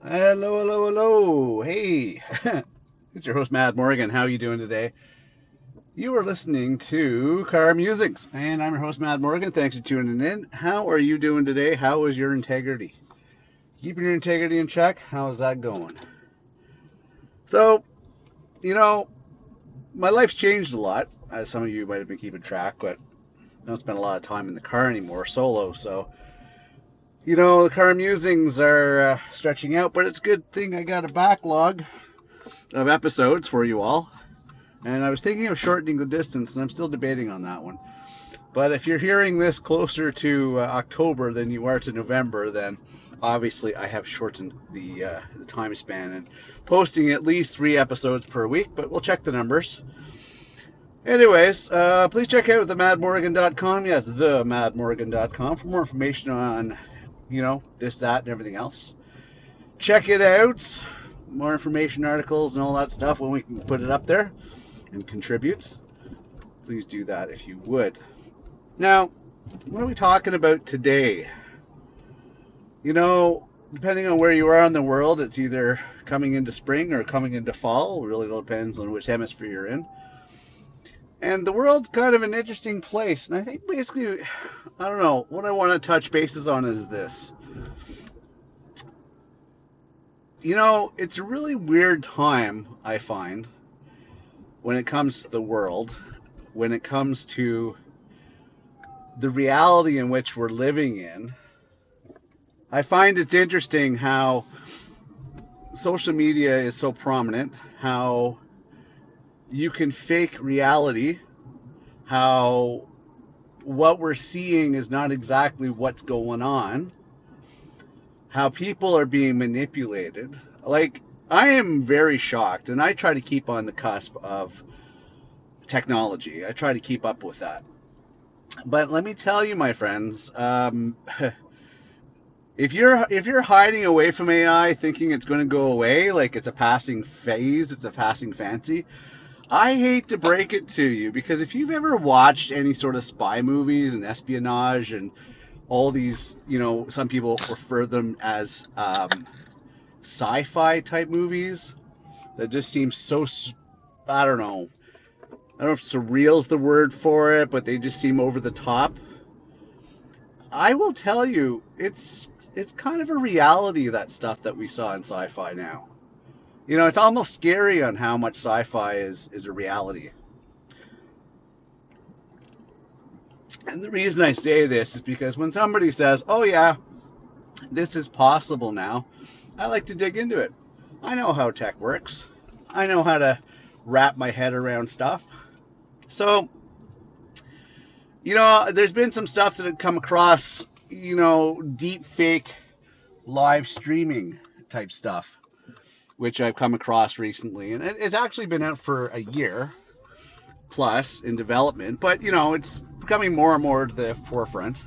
Hello, hello, hello. Hey, it's your host, Matt Morgan. How are you doing today? You are listening to Car Musings, and I'm your host, Matt Morgan. Thanks for tuning in. How are you doing today? How is your integrity? Keeping your integrity in check? How's that going? So, you know, my life's changed a lot, as some of you might have been keeping track, but I don't spend a lot of time in the car anymore, solo. So, the Car Musings are stretching out, but it's a good thing I got a backlog of episodes for you all. And I was thinking of shortening the distance, and I'm still debating on that one. But if you're hearing this closer to October than you are to November, then obviously I have shortened the time span and posting at least 3 episodes per week, but we'll check the numbers. Anyways, please check out themadmorgan.com. Yes, themadmorgan.com for more information on, this, that, and everything else. Check it out. More information, articles, and all that stuff when we can put it up there and contribute. Please do that if you would. Now, what are we talking about today? Depending on where you are in the world, it's either coming into spring or coming into fall. It really depends on which hemisphere you're in. And the world's kind of an interesting place. And I think basically, I don't know, what I want to touch bases on is this. It's a really weird time, I find, when it comes to the world, when it comes to the reality in which we're living in. I find it's interesting how social media is so prominent, how you can fake reality, how what we're seeing is not exactly what's going on, how people are being manipulated. Like, I am very shocked, and I try to keep on the cusp of technology. I try to keep up with that. But let me tell you, my friends, if you're hiding away from AI, thinking it's going to go away, like it's a passing phase, it's a passing fancy, I hate to break it to you, because if you've ever watched any sort of spy movies and espionage and all these, some people refer them as sci-fi type movies that just seem so, I don't know if surreal's the word for it, but they just seem over the top. I will tell you, it's kind of a reality, that stuff that we saw in sci-fi now. It's almost scary on how much sci-fi is a reality. And the reason I say this is because when somebody says, oh yeah, this is possible now, I like to dig into it. I know how tech works. I know how to wrap my head around stuff. So, there's been some stuff that had come across, deep fake live streaming type stuff, which I've come across recently. And it's actually been out for a year plus in development, but, it's becoming more and more to the forefront.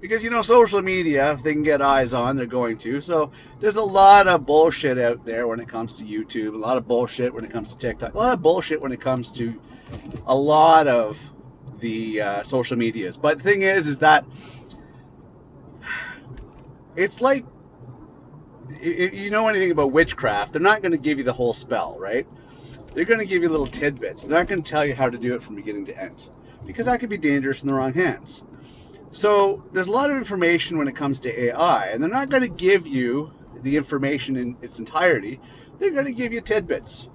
Because, social media, if they can get eyes on, they're going to. So there's a lot of bullshit out there when it comes to YouTube, a lot of bullshit when it comes to TikTok, a lot of bullshit when it comes to a lot of the social medias. But the thing is that it's like, if you know anything about witchcraft, they're not going to give you the whole spell, right? They're going to give you little tidbits. They're not going to tell you how to do it from beginning to end, because that could be dangerous in the wrong hands. So there's a lot of information when it comes to AI, and they're not going to give you the information in its entirety. They're going to give you tidbits.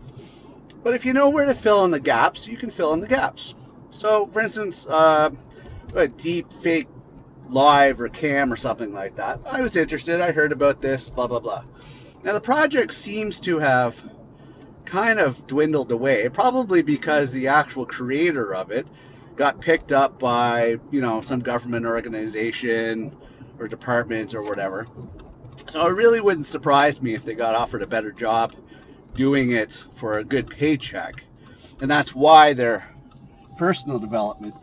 But if you know where to fill in the gaps, you can fill in the gaps. So, for instance, a deep fake live or cam or something like that. I was interested. I heard about this, blah, blah, blah. Now, the project seems to have kind of dwindled away, probably because the actual creator of it got picked up by, some government organization or departments or whatever. So it really wouldn't surprise me if they got offered a better job doing it for a good paycheck. And that's why their personal development,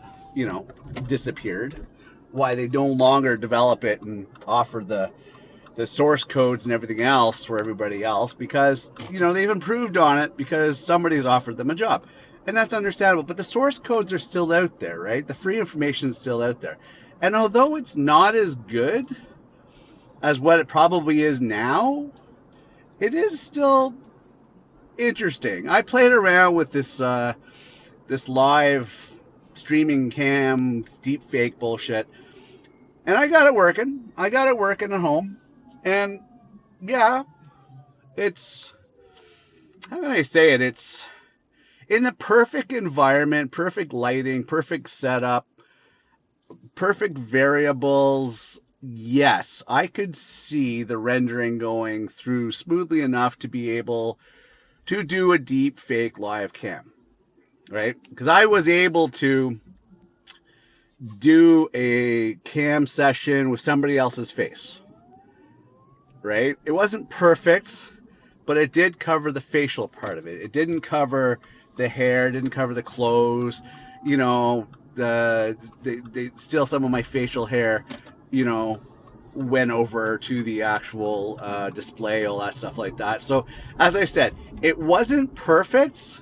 disappeared. Why they no longer develop it and offer the source codes and everything else for everybody else, because, they've improved on it because somebody's offered them a job. And that's understandable, but the source codes are still out there, right? The free information is still out there. And although it's not as good as what it probably is now, it is still interesting. I played around with this live streaming cam deep fake bullshit, and I got it working. I got it working at home, and yeah, it's, how can I say it? It's in the perfect environment, perfect lighting, perfect setup, perfect variables. Yes, I could see the rendering going through smoothly enough to be able to do a deep fake live cam, right? Because I was able to do a cam session with somebody else's face, right? It wasn't perfect, but it did cover the facial part of it. It didn't cover the hair, didn't cover the clothes, you know, they still some of my facial hair, you know, went over to the actual display, all that stuff like that. So, as I said, it wasn't perfect,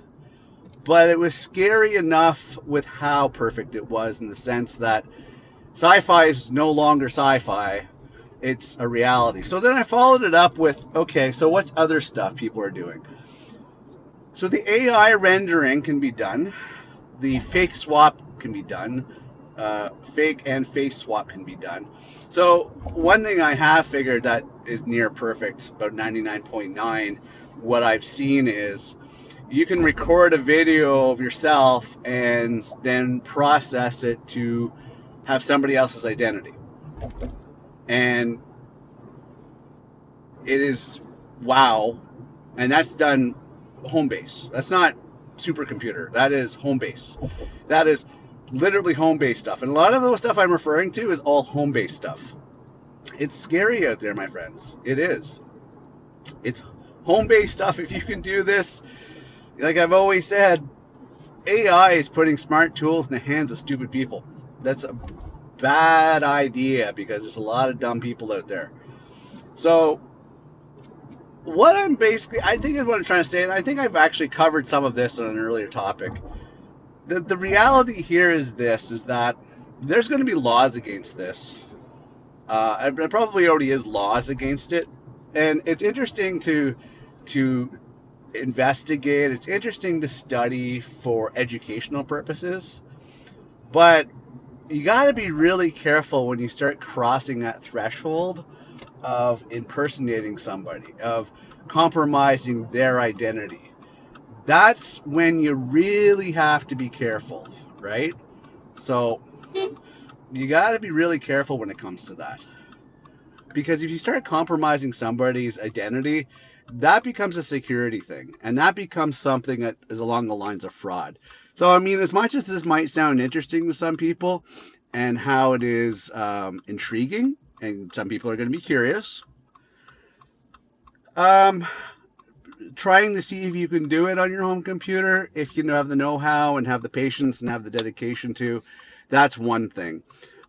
but it was scary enough with how perfect it was, in the sense that sci-fi is no longer sci-fi. It's a reality. So then I followed it up with, okay, so what's other stuff people are doing? So the AI rendering can be done. The fake swap can be done. Fake and face swap can be done. So one thing I have figured that is near perfect, about 99.9, what I've seen is you can record a video of yourself and then process it to have somebody else's identity. And it is wow. And that's done home base. That's not supercomputer. That is home base. That is literally home base stuff. And a lot of the stuff I'm referring to is all home base stuff. It's scary out there, my friends. It is. It's home base stuff. If you can do this, like I've always said, AI is putting smart tools in the hands of stupid people. That's a bad idea, because there's a lot of dumb people out there. So what I'm basically, I think is what I'm trying to say, and I think I've actually covered some of this on an earlier topic. The reality here is this, is that there's going to be laws against this. There probably already is laws against it. And it's interesting to investigate. It's interesting to study for educational purposes. But you got to be really careful when you start crossing that threshold of impersonating somebody, of compromising their identity. That's when you really have to be careful, right? So you got to be really careful when it comes to that. Because if you start compromising somebody's identity, that becomes a security thing. And that becomes something that is along the lines of fraud. So, I mean, as much as this might sound interesting to some people, and how it is intriguing, and some people are going to be curious, trying to see if you can do it on your home computer, if you have the know-how and have the patience and have the dedication to, that's one thing.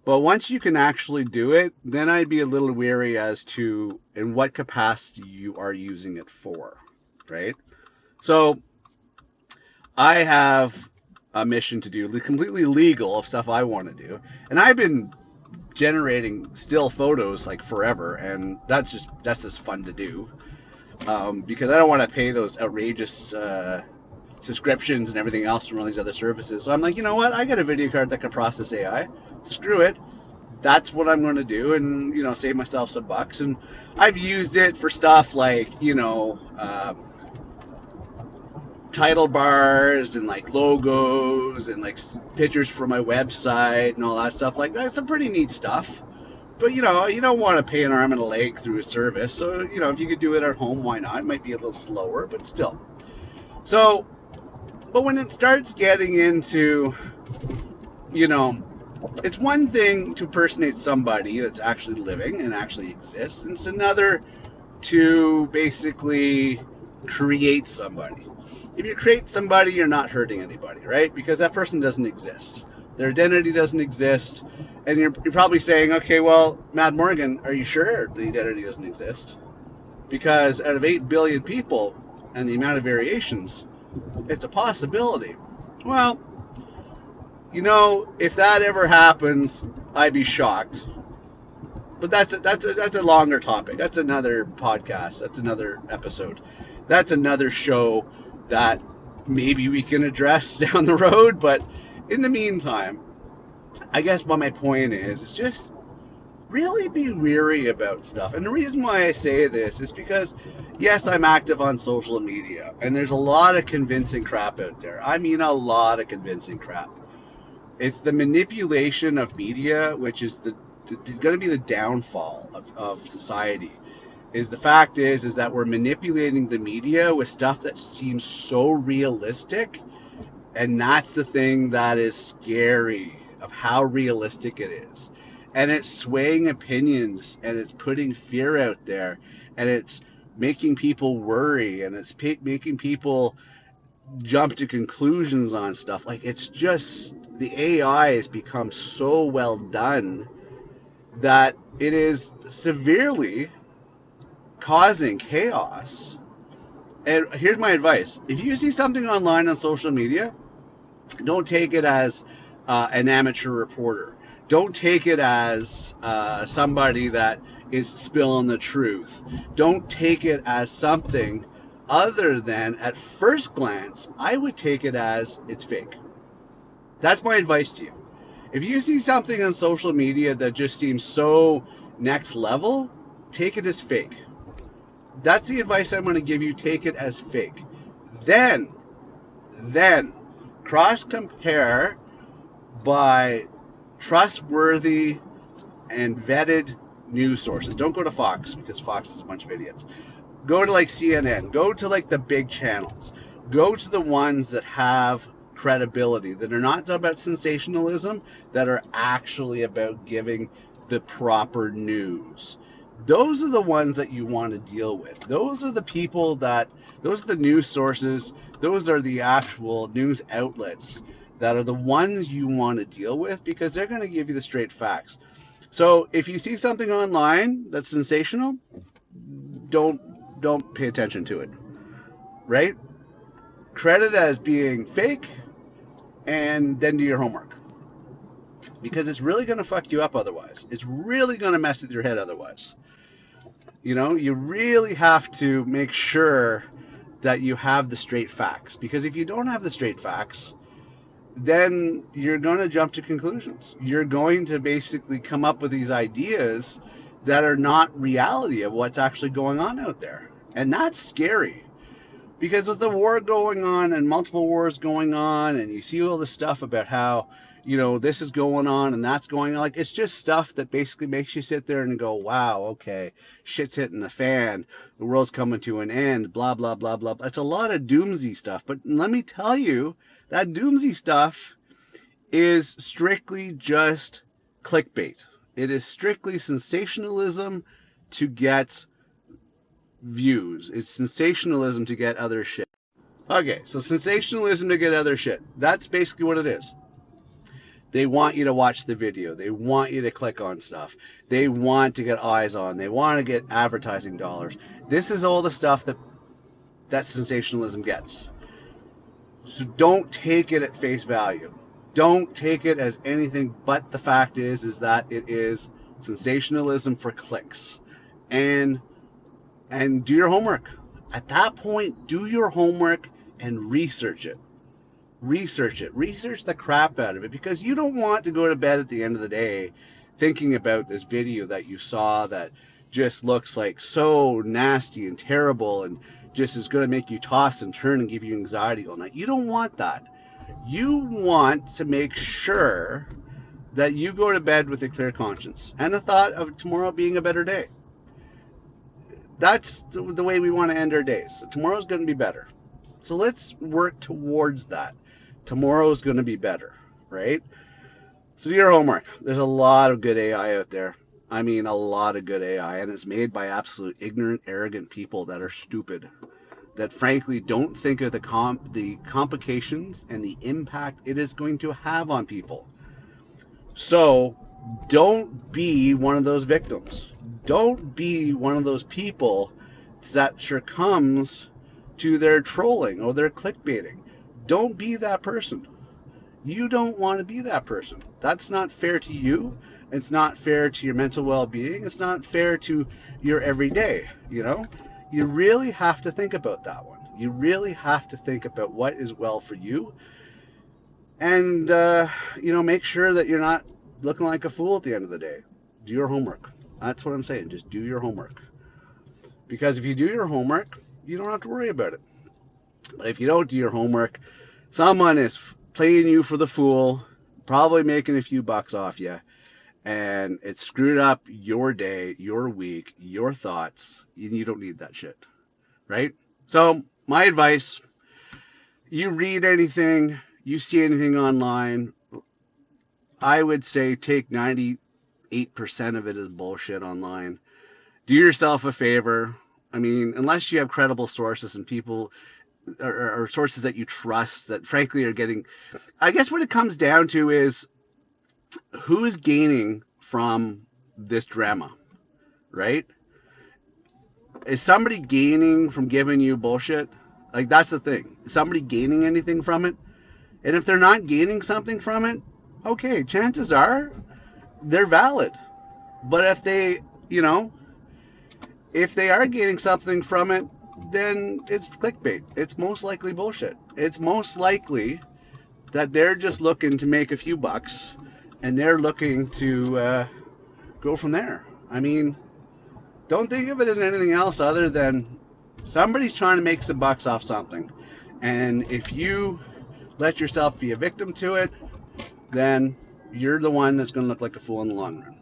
But once you can actually do it, then I'd be a little weary as to in what capacity you are using it for, right? So I have a mission to do, completely legal, of stuff I want to do. And I've been generating still photos like forever, and that's just fun to do. Because I don't want to pay those outrageous subscriptions and everything else from all these other services. So I'm like, you know what? I got a video card that can process AI. Screw it. That's what I'm going to do, and save myself some bucks. And I've used it for stuff like title bars and like logos and like pictures for my website and all that stuff like that. It's some pretty neat stuff. But you don't want to pay an arm and a leg through a service. So if you could do it at home, why not? It might be a little slower, but still. So, but when it starts getting into, it's one thing to impersonate somebody that's actually living and actually exists, and it's another to basically create somebody. If you create somebody, you're not hurting anybody, right? Because that person doesn't exist. Their identity doesn't exist. And you're probably saying, okay, well, Matt Morgan, are you sure the identity doesn't exist? Because out of 8 billion people and the amount of variations, it's a possibility. Well, if that ever happens, I'd be shocked. But that's a longer topic. That's another podcast. That's another episode. That's another show that maybe we can address down the road. But in the meantime, I guess what my point is just really be weary about stuff. And the reason why I say this is because, yes, I'm active on social media, and there's a lot of convincing crap out there. I mean, a lot of convincing crap. It's the manipulation of media, which is going to be the downfall of society. Is the fact is that we're manipulating the media with stuff that seems so realistic, and that's the thing that is scary of how realistic it is. And it's swaying opinions, and it's putting fear out there, and it's making people worry, and it's making people jump to conclusions on stuff. Like, it's just, the AI has become so well done that it is severely causing chaos. And here's my advice: if you see something online on social media, don't take it as an amateur reporter. Don't take it as somebody that is spilling the truth. Don't take it as something other than, at first glance, I would take it as it's fake. That's my advice to you. If you see something on social media that just seems so next level, take it as fake. That's the advice I'm going to give you. Take it as fake. Then cross compare by trustworthy and vetted news sources. Don't go to Fox, because Fox is a bunch of idiots. Go to like CNN. Go to like the big channels. Go to the ones that have credibility, that are not about sensationalism, that are actually about giving the proper news. Those are the ones that you want to deal with. Those are the people those are the news sources, those are the actual news outlets that are the ones you want to deal with, because they're going to give you the straight facts. So if you see something online that's sensational, don't pay attention to it, right? Credit as being fake, and then do your homework, because it's really going to fuck you up otherwise. It's really going to mess with your head otherwise. You know, you really have to make sure that you have the straight facts, because if you don't have the straight facts, then you're going to jump to conclusions. You're going to basically come up with these ideas that are not reality of what's actually going on out there. And that's scary. Because with the war going on and multiple wars going on, and you see all this stuff about how, you know, this is going on and that's going on, like, it's just stuff that basically makes you sit there and go, wow, okay, shit's hitting the fan, the world's coming to an end, blah, blah, blah, blah. It's a lot of doomsy stuff. But let me tell you, that doomsy stuff is strictly just clickbait. It is strictly sensationalism to get views. It's sensationalism to get other shit. Okay, so sensationalism to get other shit. That's basically what it is. They want you to watch the video. They want you to click on stuff. They want to get eyes on. They want to get advertising dollars. This is all the stuff that sensationalism gets. So don't take it at face value. Don't take it as anything but the fact is that it is sensationalism for clicks. And do your homework. At that point, do your homework and research it. Research it. Research the crap out of it, because you don't want to go to bed at the end of the day thinking about this video that you saw that just looks like so nasty and terrible and just is going to make you toss and turn and give you anxiety all night. You don't want that. You want to make sure that you go to bed with a clear conscience and the thought of tomorrow being a better day. That's the way we want to end our days. So tomorrow's going to be better. So let's work towards that. Tomorrow's going to be better, right? So do your homework. There's a lot of good AI out there. I mean, a lot of good AI, and it's made by absolute ignorant, arrogant people that are stupid, that frankly don't think of the complications and the impact it is going to have on people. So don't be one of those victims. Don't be one of those people that succumbs to their trolling or their clickbaiting. Don't be that person. You don't want to be that person. That's not fair to you, It's not fair to your mental well-being. It's not fair to your everyday, you know? You really have to think about that one. You really have to think about what is well for you, and make sure that you're not looking like a fool at the end of the day. Do your homework. That's what I'm saying. Just do your homework. Because if you do your homework, you don't have to worry about it. But if you don't do your homework, someone is playing you for the fool, probably making a few bucks off you, and it screwed up your day, your week, your thoughts. You don't need that shit, right? So my advice, you read anything, you see anything online, I would say take 98% of it as bullshit online. Do yourself a favor. I mean, unless you have credible sources and people or sources that you trust that frankly are getting, I guess what it comes down to is who's gaining from this drama, right? Is somebody gaining from giving you bullshit? Like, that's the thing. Is somebody gaining anything from it? And if they're not gaining something from it, okay, chances are they're valid. But if if they are gaining something from it, then it's clickbait. It's most likely bullshit. It's most likely that they're just looking to make a few bucks and they're looking to go from there. I mean, don't think of it as anything else other than somebody's trying to make some bucks off something. And if you let yourself be a victim to it, then you're the one that's going to look like a fool in the long run.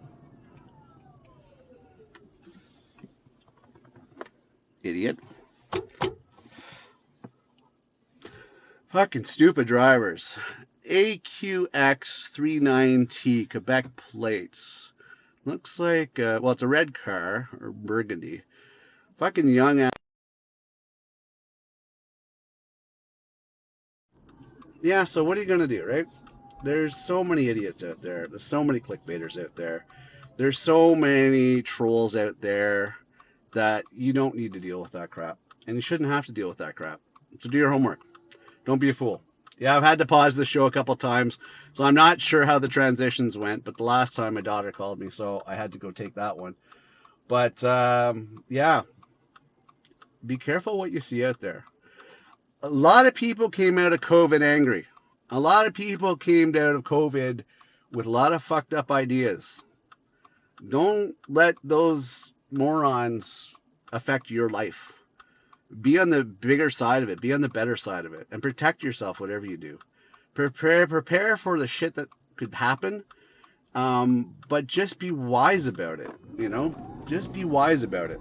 Idiot. Fucking stupid drivers. AQX39T Quebec plates. Looks like, it's a red car, or burgundy. Fucking young ass. Yeah, so what are you going to do, right? There's so many idiots out there. There's so many clickbaiters out there. There's so many trolls out there that you don't need to deal with that crap. And you shouldn't have to deal with that crap. So do your homework. Don't be a fool. Yeah, I've had to pause the show a couple times, so I'm not sure how the transitions went, but the last time my daughter called me, so I had to go take that one. But, yeah, be careful what you see out there. A lot of people came out of COVID angry. A lot of people came out of COVID with a lot of fucked up ideas. Don't let those morons affect your life. Be on the bigger side of it. Be on the better side of it. And protect yourself, whatever you do. Prepare for the shit that could happen. But just be wise about it, Just be wise about it.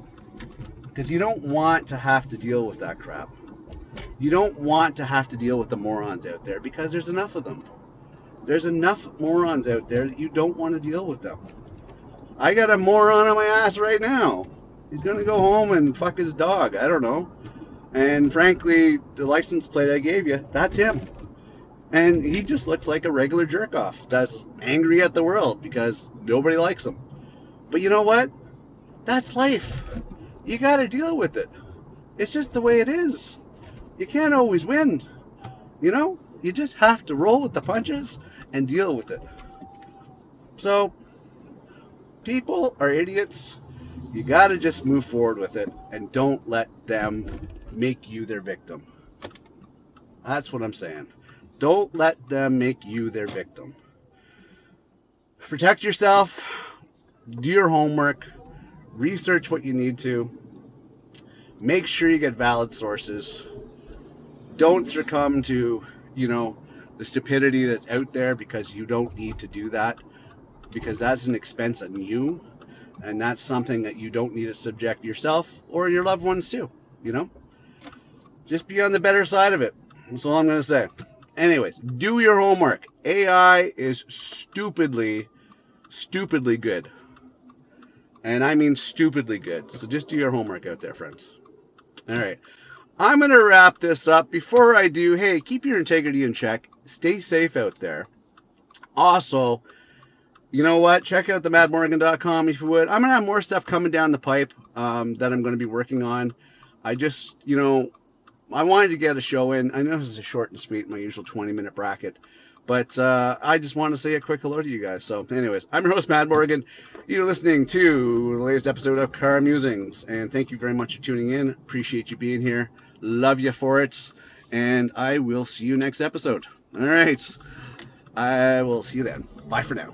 Because you don't want to have to deal with that crap. You don't want to have to deal with the morons out there because there's enough of them. There's enough morons out there that you don't want to deal with them. I got a moron on my ass right now. He's going to go home and fuck his dog. I don't know. And frankly, the license plate I gave you, that's him. And he just looks like a regular jerk-off that's angry at the world because nobody likes him. But you know what? That's life. You got to deal with it. It's just the way it is. You can't always win. You just have to roll with the punches and deal with it. So, people are idiots. You got to just move forward with it and don't let them make you their victim. That's what I'm saying. Don't let them make you their victim. Protect yourself. Do your homework. Research what you need to. Make sure you get valid sources. Don't succumb to, the stupidity that's out there because you don't need to do that. Because that's an expense on you. And that's something that you don't need to subject yourself or your loved ones to, Just be on the better side of it. That's all I'm going to say. Anyways, do your homework. AI is stupidly good. And I mean stupidly good. So just do your homework out there, friends. All right. I'm going to wrap this up. Before I do, hey, keep your integrity in check. Stay safe out there. Also, you know what? Check out themadmorgan.com if you would. I'm going to have more stuff coming down the pipe that I'm going to be working on. I just, I wanted to get a show in. I know this is a short and sweet, my usual 20-minute bracket. But I just want to say a quick hello to you guys. So, anyways, I'm your host, Matt Morgan. You're listening to the latest episode of Car Musings. And thank you very much for tuning in. Appreciate you being here. Love you for it. And I will see you next episode. All right. I will see you then. Bye for now.